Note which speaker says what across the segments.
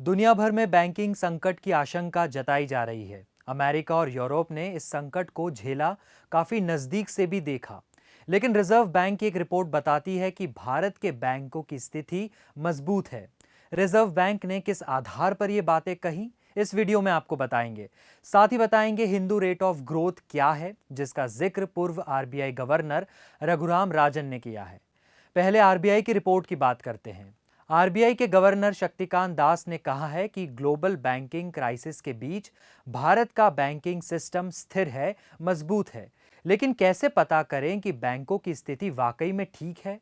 Speaker 1: दुनिया भर में बैंकिंग संकट की आशंका जताई जा रही है। अमेरिका और यूरोप ने इस संकट को झेला, काफी नजदीक से भी देखा। लेकिन रिजर्व बैंक की एक रिपोर्ट बताती है कि भारत के बैंकों की स्थिति मजबूत है। रिजर्व बैंक ने किस आधार पर ये बातें कही, इस वीडियो में आपको बताएंगे। साथ ही बताएंगे हिंदू रेट ऑफ ग्रोथ क्या है, जिसका जिक्र पूर्व आरबीआई गवर्नर रघुराम राजन ने किया है। पहले आरबीआई की रिपोर्ट की बात करते हैं। आरबीआई के गवर्नर शक्तिकांत दास ने कहा है कि ग्लोबल बैंकिंग क्राइसिस के बीच भारत का बैंकिंग सिस्टम स्थिर है, मजबूत है। लेकिन कैसे पता करें कि बैंकों की स्थिति वाकई में ठीक है?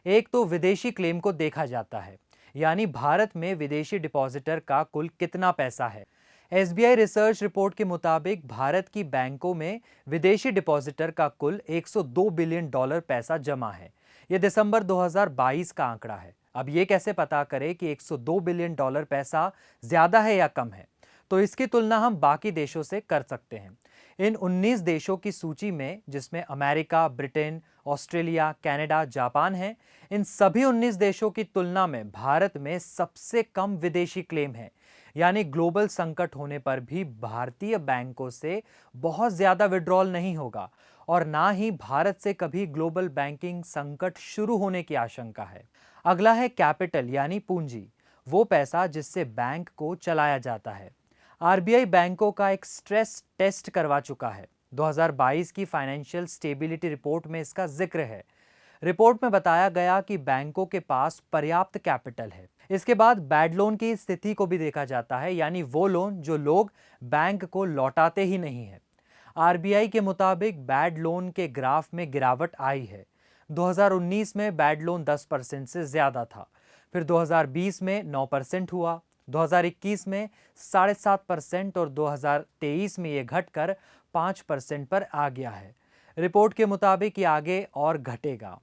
Speaker 1: एक तो विदेशी क्लेम को देखा जाता है, यानी भारत में विदेशी डिपॉजिटर का कुल कितना पैसा है। एसबीआई रिसर्च रिपोर्ट के मुताबिक भारत की बैंकों में विदेशी डिपॉजिटर का कुल 102 बिलियन डॉलर पैसा जमा है। यह दिसंबर 2022 का आंकड़ा है। अब ये कैसे पता करें कि 102 बिलियन डॉलर पैसा ज्यादा है या कम है? तो इसकी तुलना हम बाकी देशों से कर सकते हैं। इन 19 देशों की सूची में, जिसमें America, Britain, Australia, Canada, Japan है, इन सभी 19 देशों की तुलना में भारत में सबसे कम विदेशी क्लेम है। यानी ग्लोबल संकट होने पर भी भारतीय बैंकों से बहुत ज्यादा विड्रॉल नहीं होगा और ना ही भारत से कभी ग्लोबल बैंकिंग संकट शुरू होने की आशंका है। अगला है कैपिटल, यानी पूंजी, वो पैसा जिससे बैंक को चलाया जाता है। आरबीआई बैंकों का एक स्ट्रेस टेस्ट करवा चुका है। 2022 की फाइनेंशियल स्टेबिलिटी रिपोर्ट में इसका जिक्र है। रिपोर्ट में बताया गया कि बैंकों के पास पर्याप्त कैपिटल है। इसके बाद बैड लोन की स्थिति को भी देखा जाता है, यानी वो लोन जो लोग बैंक को लौटाते ही नहीं है। आरबीआई के मुताबिक बैड लोन के ग्राफ में गिरावट आई है। 2019 में बैड लोन 10% से ज्यादा था, फिर 2020 में 9% हुआ, 2021 में 7.5% और 2023 में यह घटकर 5% पर आ गया है। रिपोर्ट के मुताबिक ये आगे और घटेगा।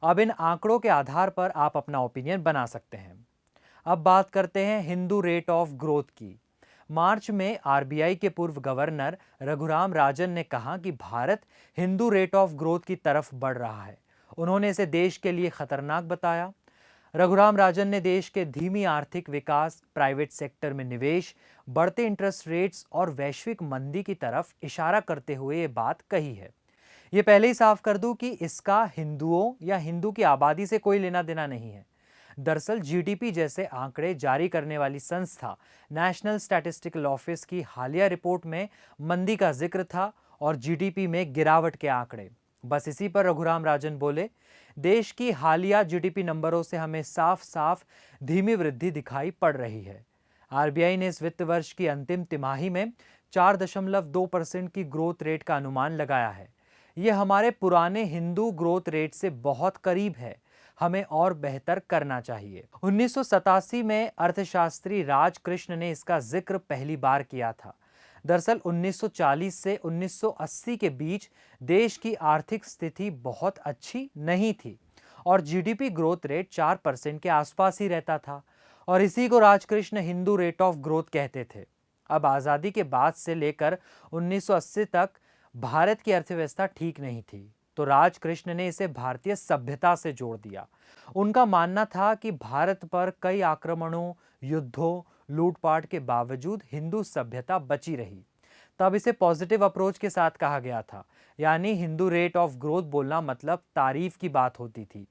Speaker 1: अब इन आंकड़ों के आधार पर आप अपना ओपिनियन बना सकते हैं। अब बात करते हैं हिंदू रेट ऑफ ग्रोथ की। मार्च में आरबीआई के पूर्व गवर्नर रघुराम राजन ने कहा कि Bharat Hindu rate of growth की तरफ बढ़ रहा है। उन्होंने इसे देश के लिए खतरनाक बताया। रघुराम राजन ने देश के धीमी आर्थिक विकास, प्राइवेट सेक्टर में निवेश, बढ़ते इंटरेस्ट रेट्स और वैश्विक मंदी की तरफ इशारा करते हुए ये बात कही है। ये पहले ही साफ कर दूं कि इसका हिंदुओं या हिंदू की आबादी से कोई लेना देना नहीं है। दरअसल जीडीपी जैसे आंकड़े जारी करने वाली संस्था नेशनल स्टैटिस्टिकल ऑफिस की हालिया रिपोर्ट में मंदी का जिक्र था और जीडीपी में गिरावट के आंकड़े। बस इसी पर रघुराम राजन बोले, देश की हालिया जीडीपी नंबरों से हमें साफ साफ धीमी वृद्धि दिखाई पड़ रही है। आरबीआई ने इस वित्त वर्ष की अंतिम तिमाही में 4.2% की ग्रोथ रेट का अनुमान लगाया है। यह हमारे पुराने हिंदू ग्रोथ रेट से बहुत करीब है। हमें और बेहतर करना चाहिए। 1987 में अर्थशास्त्री राजकृष्ण ने इसका जिक्र पहली बार किया था। दरअसल 1940 से 1980 के बीच देश की आर्थिक स्थिति बहुत अच्छी नहीं थी और जीडीपी ग्रोथ रेट 4% के आसपास ही रहता था और इसी को Rajkrishna Hindu rate of growth कहते थे। अब आज़ादी के बाद से लेकर 1980 तक भारत की अर्थव्यवस्था ठीक नहीं थी, तो राजकृष्ण ने इसे भारतीय सभ्यता से जोड़ दिया। उनका मानना था कि भारत पर कई आक्रमणों, युद्धों, लूटपाट के बावजूद हिंदू सभ्यता बची रही। तब इसे पॉजिटिव अप्रोच के साथ कहा गया था, यानी हिंदू रेट ऑफ ग्रोथ बोलना मतलब तारीफ की बात होती थी।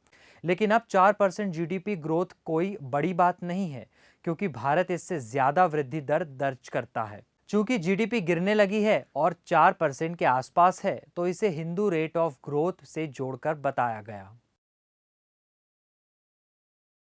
Speaker 1: लेकिन अब 4% जीडीपी ग्रोथ कोई बड़ी बात नहीं है, क्योंकि भारत इससे ज्यादा वृद्धि दर दर्ज करता है। चूंकि जीडीपी गिरने लगी है और 4% के आसपास है, तो इसे हिंदू रेट ऑफ ग्रोथ से जोड़कर बताया गया।